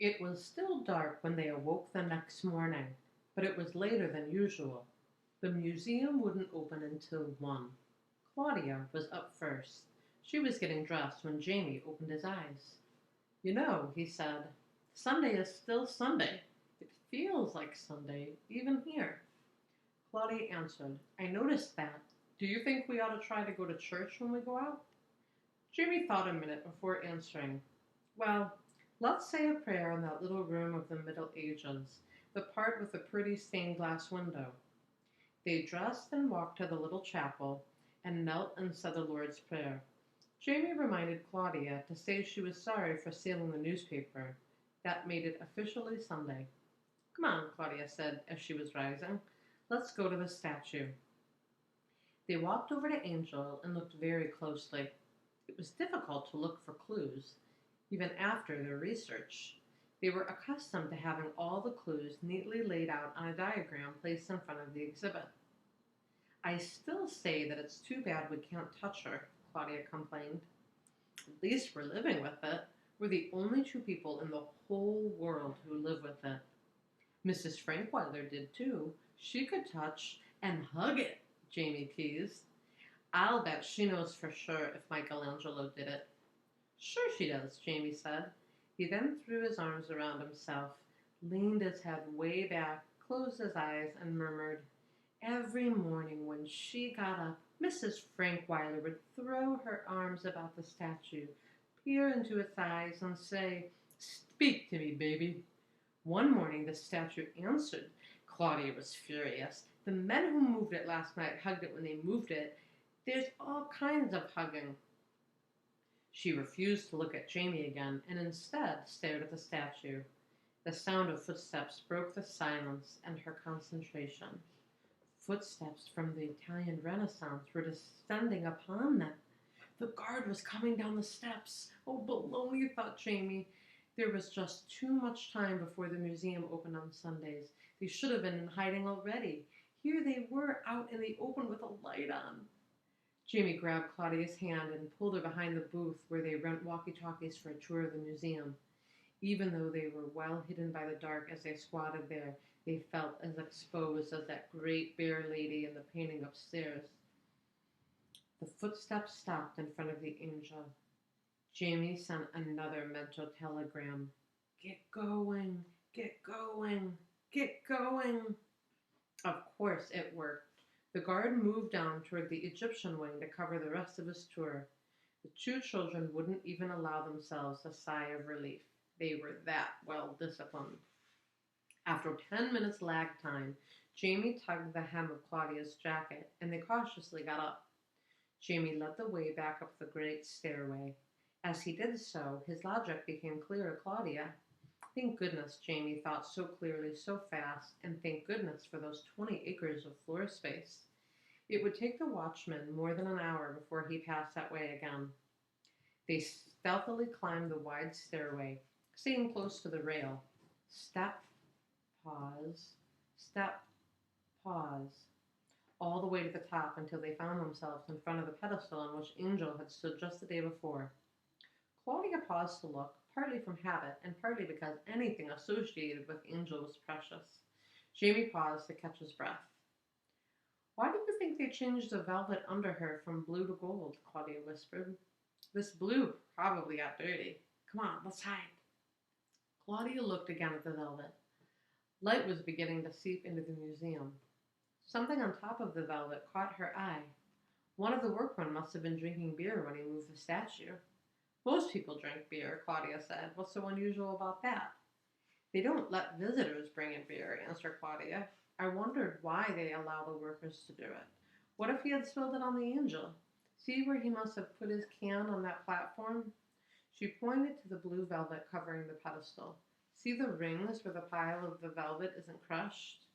It was still dark when they awoke the next morning, but it was later than usual. The museum wouldn't open until 1. Claudia was up first. She was getting dressed when Jamie opened his eyes. You know, he said, Sunday is still Sunday. It feels like Sunday, even here. Claudia answered, I noticed that. Do you think we ought to try to go to church when we go out? Jamie thought a minute before answering. Well, let's say a prayer in that little room of the Middle Ages, the part with the pretty stained glass window. They dressed and walked to the little chapel and knelt and said the Lord's Prayer. Jamie reminded Claudia to say she was sorry for stealing the newspaper. That made it officially Sunday. Come on, Claudia said as she was rising. Let's go to the statue. They walked over to Angel and looked very closely. It was difficult to look for clues, even after their research. They were accustomed to having all the clues neatly laid out on a diagram placed in front of the exhibit. I still say that it's too bad we can't touch her, Claudia complained. At least we're living with it. We're the only two people in the whole world who live with it. Mrs. Frankweiler did too. She could touch and hug it, Jamie teased. I'll bet she knows for sure if Michelangelo did it. Sure she does, Jamie said. He then threw his arms around himself, leaned his head way back, closed his eyes, and murmured, Every morning when she got up, Mrs. Frankweiler would throw her arms about the statue, peer into its eyes, and say, Speak to me, baby. One morning the statue answered. Claudia was furious. The men who moved it last night hugged it when they moved it. There's all kinds of hugging. She refused to look at Jamie again and instead stared at the statue. The sound of footsteps broke the silence and her concentration. Footsteps from the Italian Renaissance were descending upon them. The guard was coming down the steps. Oh, baloney, thought Jamie. There was just too much time before the museum opened on Sundays. They should have been in hiding already. Here they were out in the open with a light on. Jamie grabbed Claudia's hand and pulled her behind the booth where they rent walkie-talkies for a tour of the museum. Even though they were well hidden by the dark as they squatted there, they felt as exposed as that great bear lady in the painting upstairs. The footsteps stopped in front of the angel. Jamie sent another mental telegram. Get going, get going, get going. Of course it worked. The guard moved down toward the Egyptian wing to cover the rest of his tour. The two children wouldn't even allow themselves a sigh of relief. They were that well disciplined. After 10 minutes lag time, Jamie tugged the hem of Claudia's jacket, and they cautiously got up. Jamie led the way back up the great stairway. As he did so, his logic became clear to Claudia. Thank goodness, Jamie thought so clearly, so fast, and thank goodness for those 20 acres of floor space. It would take the watchman more than an hour before he passed that way again. They stealthily climbed the wide stairway, staying close to the rail. Step, pause, step, pause, all the way to the top until they found themselves in front of the pedestal on which Angel had stood just the day before. Claudia paused to look, partly from habit and partly because anything associated with Angel was precious. Jamie paused to catch his breath. Why do you think they changed the velvet under her from blue to gold? Claudia whispered. This blue probably got dirty. Come on, let's hide. Claudia looked again at the velvet. Light was beginning to seep into the museum. Something on top of the velvet caught her eye. One of the workmen must have been drinking beer when he moved the statue. Most people drink beer, Claudia said. What's so unusual about that? They don't let visitors bring in beer, answered Claudia. I wondered why they allow the workers to do it. What if he had spilled it on the angel? See where he must have put his can on that platform? She pointed to the blue velvet covering the pedestal. See the rings where the pile of the velvet isn't crushed?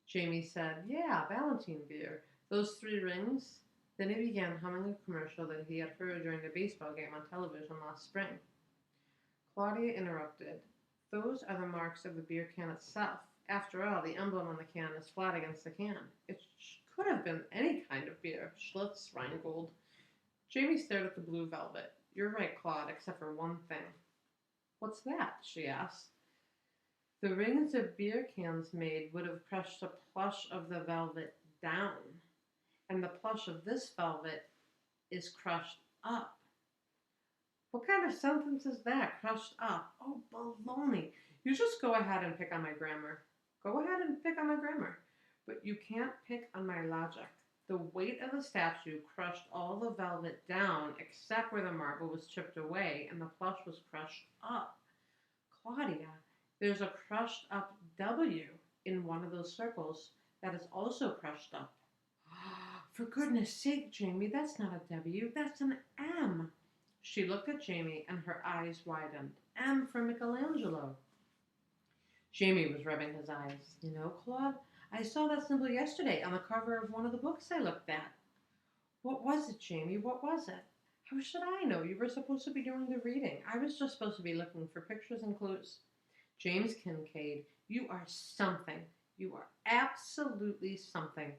Jamie said, Yeah, Valentine beer. Those 3 rings? Then he began humming a commercial that he had heard during a baseball game on television last spring. Claudia interrupted. Those are the marks of the beer can itself. After all, the emblem on the can is flat against the can. It could have been any kind of beer. Schlitz, Rheingold. Jamie stared at the blue velvet. You're right, Claude, except for one thing. What's that? She asked. The rings of beer cans made would have crushed the plush of the velvet down, and the plush of this velvet is crushed up. What kind of sentence is that? Crushed up. Oh, baloney. You just go ahead and pick on my grammar. Go ahead and pick on my grammar. But you can't pick on my logic. The weight of the statue crushed all the velvet down except where the marble was chipped away and the plush was crushed up. Claudia, there's a crushed up W in one of those circles that is also crushed up. For goodness sake, Jamie, that's not a W, that's an M. She looked at Jamie and her eyes widened. M for Michelangelo. Jamie was rubbing his eyes. You know, Claude, I saw that symbol yesterday on the cover of one of the books I looked at. What was it, Jamie? What was it? How should I know? You were supposed to be doing the reading. I was just supposed to be looking for pictures and clues. James Kincaid, you are something. You are absolutely something.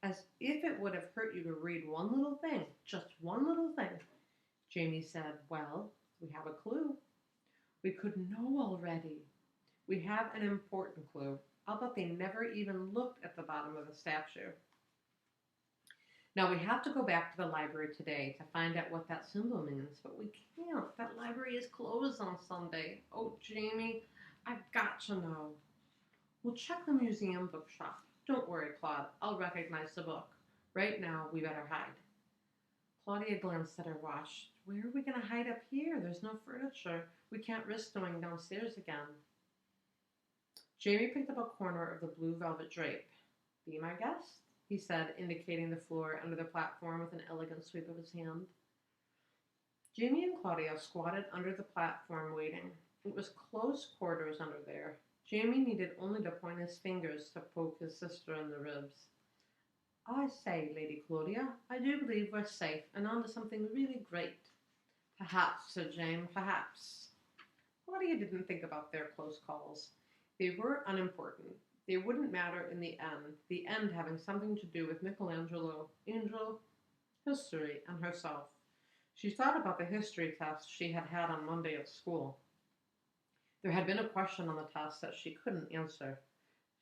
As if it would have hurt you to read one little thing, just one little thing. Jamie said, well, we have a clue. We could know already. We have an important clue. I'll bet they never even looked at the bottom of the statue. Now we have to go back to the library today to find out what that symbol means, but we can't. That library is closed on Sunday. Oh, Jamie, I've got to know. We'll check the museum bookshop. Don't worry, Claude. I'll recognize the book. Right now, we better hide. Claudia glanced at her watch. Where are we going to hide up here? There's no furniture. We can't risk going downstairs again. Jamie picked up a corner of the blue velvet drape. Be my guest, he said, indicating the floor under the platform with an elegant sweep of his hand. Jamie and Claudia squatted under the platform waiting. It was close quarters under there. Jamie needed only to point his fingers to poke his sister in the ribs. I say, Lady Claudia, I do believe we're safe and onto something really great. Perhaps, said James, perhaps. Claudia didn't think about their close calls. They were unimportant. They wouldn't matter in the end having something to do with Michelangelo, Angel, history, and herself. She thought about the history test she had had on Monday at school. There had been a question on the test that she couldn't answer.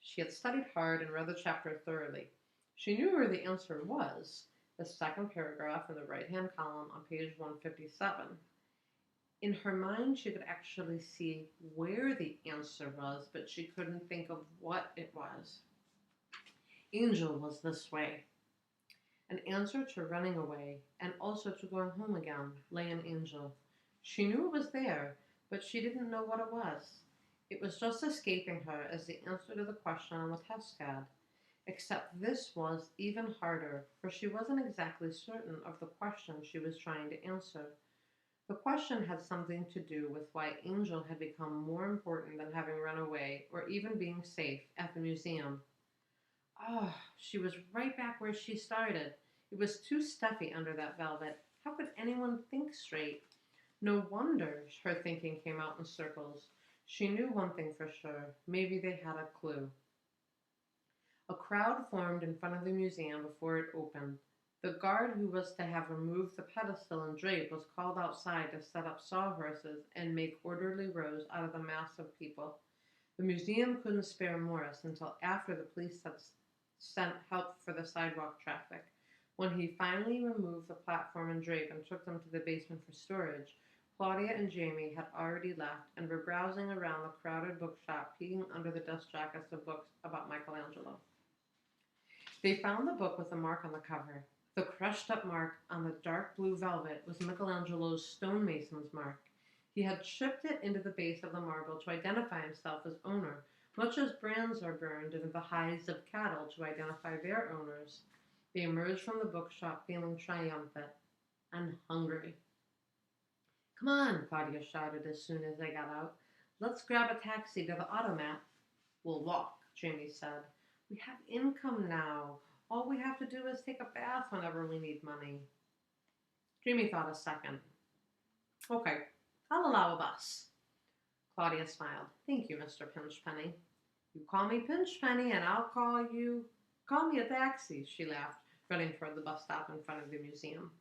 She had studied hard and read the chapter thoroughly. She knew where the answer was, the second paragraph in the right-hand column on page 157. In her mind, she could actually see where the answer was, but she couldn't think of what it was. Angel was this way. An answer to running away and also to going home again lay in Angel. She knew it was there, but she didn't know what it was. It was just escaping her as the answer to the question on the test had. Except this was even harder, for she wasn't exactly certain of the question she was trying to answer. The question had something to do with why Angel had become more important than having run away or even being safe at the museum. Oh, she was right back where she started. It was too stuffy under that velvet. How could anyone think straight? No wonder her thinking came out in circles. She knew one thing for sure. Maybe they had a clue. A crowd formed in front of the museum before it opened. The guard who was to have removed the pedestal and drape was called outside to set up sawhorses and make orderly rows out of the mass of people. The museum couldn't spare Morris until after the police had sent help for the sidewalk traffic. When he finally removed the platform and drape and took them to the basement for storage, Claudia and Jamie had already left and were browsing around the crowded bookshop, peeking under the dust jackets of books about Michelangelo. They found the book with a mark on the cover. The crushed-up mark on the dark blue velvet was Michelangelo's stonemason's mark. He had chipped it into the base of the marble to identify himself as owner, much as brands are burned into the hides of cattle to identify their owners. They emerged from the bookshop feeling triumphant and hungry. Come on, Claudia shouted as soon as they got out. Let's grab a taxi to the automat. We'll walk, Jamie said. We have income now. All we have to do is take a bath whenever we need money. Jamie thought a second. Okay, I'll allow a bus. Claudia smiled. Thank you, Mr. Pinchpenny. You call me Pinchpenny and I'll call me a taxi, she laughed, running toward the bus stop in front of the museum.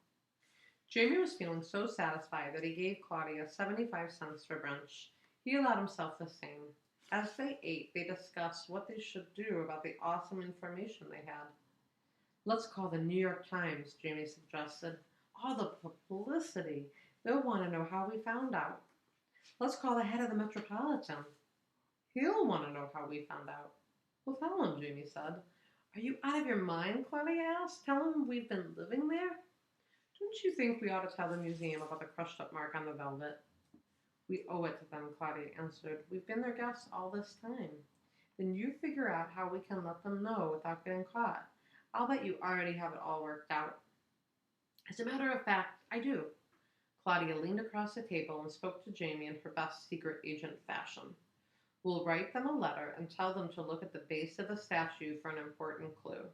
Jamie was feeling so satisfied that he gave Claudia 75 cents for brunch. He allowed himself the same. As they ate, they discussed what they should do about the awesome information they had. Let's call the New York Times, Jamie suggested. All the publicity. They'll want to know how we found out. Let's call the head of the Metropolitan. He'll want to know how we found out. We'll tell him, Jamie said. Are you out of your mind? Claudia asked. Tell him we've been living there? Don't you think we ought to tell the museum about the crushed up mark on the velvet? We owe it to them, Claudia answered. We've been their guests all this time. Then you figure out how we can let them know without getting caught. I'll bet you already have it all worked out. As a matter of fact, I do. Claudia leaned across the table and spoke to Jamie in her best secret agent fashion. We'll write them a letter and tell them to look at the base of the statue for an important clue.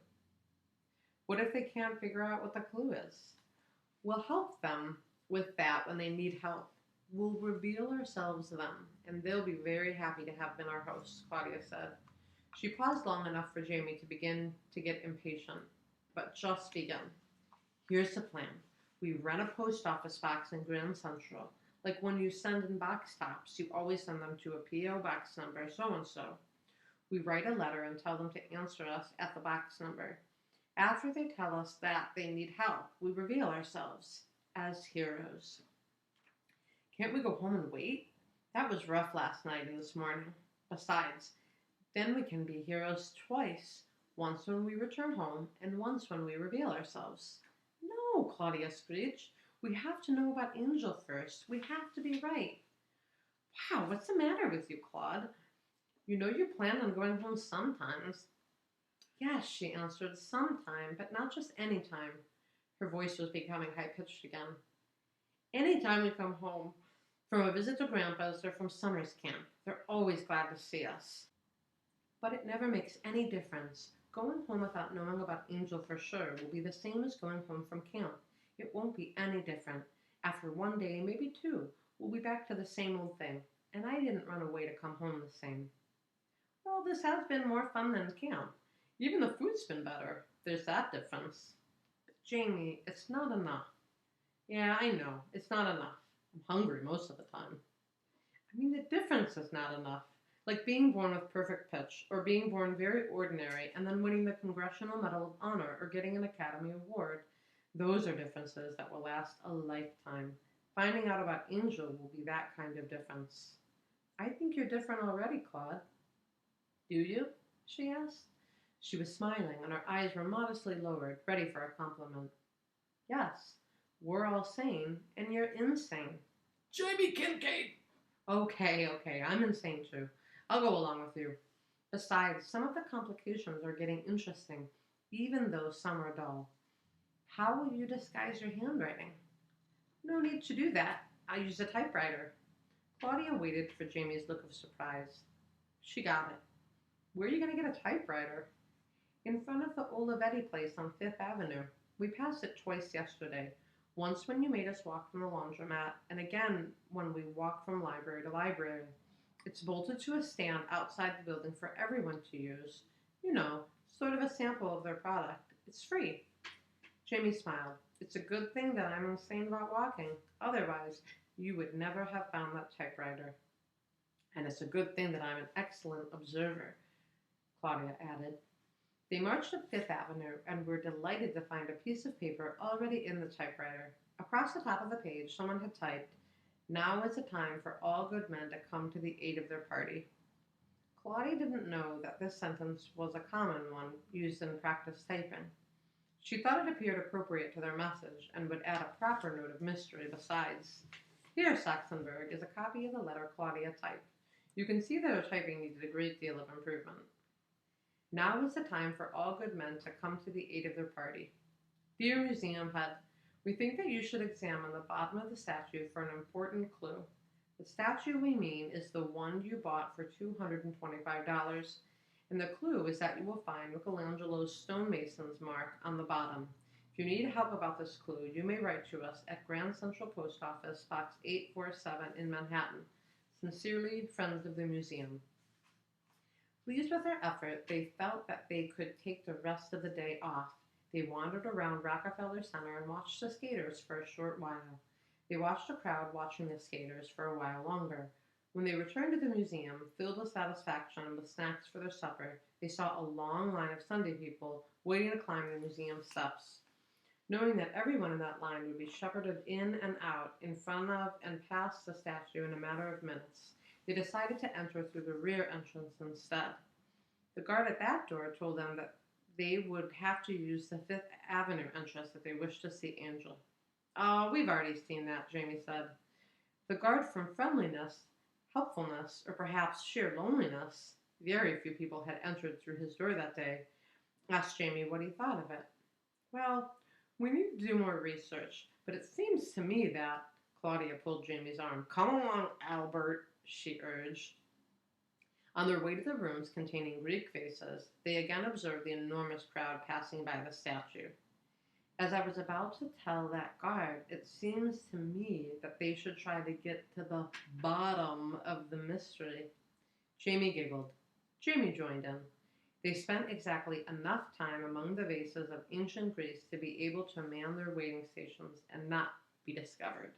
What if they can't figure out what the clue is? We'll help them with that when they need help. We'll reveal ourselves to them, and they'll be very happy to have been our hosts, Claudia said. She paused long enough for Jamie to begin to get impatient, but just begin. Here's the plan. We rent a post office box in Grand Central. Like when you send in box tops, you always send them to a P.O. box number so-and-so. We write a letter and tell them to answer us at the box number. After they tell us that they need help, we reveal ourselves as heroes. Can't we go home and wait? That was rough last night and this morning. Besides, then we can be heroes twice. Once when we return home and once when we reveal ourselves. No, Claudia screeched. We have to know about Angel first. We have to be right. Wow, what's the matter with you, Claude? You know you plan on going home sometimes. Yes, she answered, sometime, but not just any time. Her voice was becoming high-pitched again. Anytime we come home from a visit to Grandpa's or from summer's camp, they're always glad to see us. But it never makes any difference. Going home without knowing about Angel for sure will be the same as going home from camp. It won't be any different. After one day, maybe two, we'll be back to the same old thing. And I didn't run away to come home the same. Well, this has been more fun than camp. Even the food's been better. There's that difference. But Jamie, it's not enough. Yeah, I know. It's not enough. I'm hungry most of the time. I mean, the difference is not enough. Like being born with perfect pitch, or being born very ordinary, and then winning the Congressional Medal of Honor, or getting an Academy Award. Those are differences that will last a lifetime. Finding out about Angel will be that kind of difference. I think you're different already, Claude. Do you? She asked. She was smiling, and her eyes were modestly lowered, ready for a compliment. Yes, we're all sane, and you're insane. Jamie Kincaid! Okay, I'm insane too. I'll go along with you. Besides, some of the complications are getting interesting, even though some are dull. How will you disguise your handwriting? No need to do that. I'll use a typewriter. Claudia waited for Jamie's look of surprise. She got it. Where are you going to get a typewriter? In front of the Olivetti place on Fifth Avenue. We passed it twice yesterday. Once when you made us walk from the laundromat, and again when we walked from library to library. It's bolted to a stand outside the building for everyone to use. You know, sort of a sample of their product. It's free. Jamie smiled. It's a good thing that I'm insane about walking. Otherwise, you would never have found that typewriter. And it's a good thing that I'm an excellent observer, Claudia added. They marched up Fifth Avenue and were delighted to find a piece of paper already in the typewriter. Across the top of the page, someone had typed, "Now is the time for all good men to come to the aid of their party." Claudia didn't know that this sentence was a common one used in practice typing. She thought it appeared appropriate to their message and would add a proper note of mystery besides. Here, Saxonburg, is a copy of the letter Claudia typed. You can see that her typing needed a great deal of improvement. Now is the time for all good men to come to the aid of their party. Dear Museum Head, we think that you should examine the bottom of the statue for an important clue. The statue we mean is the one you bought for $225, and the clue is that you will find Michelangelo's stonemason's mark on the bottom. If you need help about this clue, you may write to us at Grand Central Post Office, Box 847 in Manhattan. Sincerely, Friends of the Museum. Pleased with their effort, they felt that they could take the rest of the day off. They wandered around Rockefeller Center and watched the skaters for a short while. They watched a crowd watching the skaters for a while longer. When they returned to the museum, filled with satisfaction and with snacks for their supper, they saw a long line of Sunday people waiting to climb the museum steps. Knowing that everyone in that line would be shepherded in and out, in front of and past the statue in a matter of minutes, they decided to enter through the rear entrance instead. The guard at that door told them that they would have to use the Fifth Avenue entrance if they wished to see Angel. "Oh, we've already seen that," Jamie said. The guard, from friendliness, helpfulness, or perhaps sheer loneliness — very few people had entered through his door that day — asked Jamie what he thought of it. "Well, we need to do more research, but it seems to me that—" Claudia pulled Jamie's arm. "Come along, Albert," she urged. On their way to the rooms containing Greek vases, they again observed the enormous crowd passing by the statue. "As I was about to tell that guard, it seems to me that they should try to get to the bottom of the mystery." Jamie giggled. Jamie joined in. They spent exactly enough time among the vases of ancient Greece to be able to man their waiting stations and not be discovered.